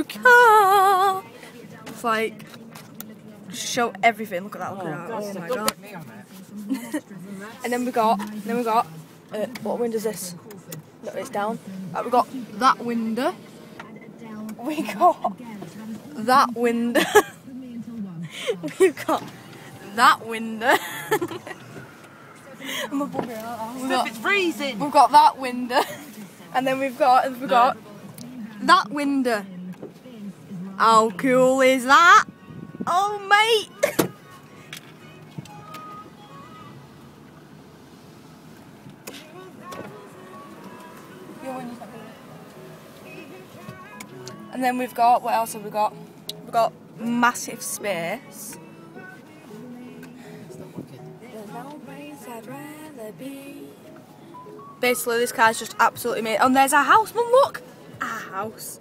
new car. It's like, show everything. Look at that. Look at that. Oh my god. And then we got. What window is this? No, it's down. We got that window. We got that window. We've got that window. It's freezing. We've got that window, and then we've got that window. How cool is that? Oh mate! And then we've got, what else have we got? We've got massive space. Basically, this car's just absolutely made. And there's our house, Mum, look! Our house.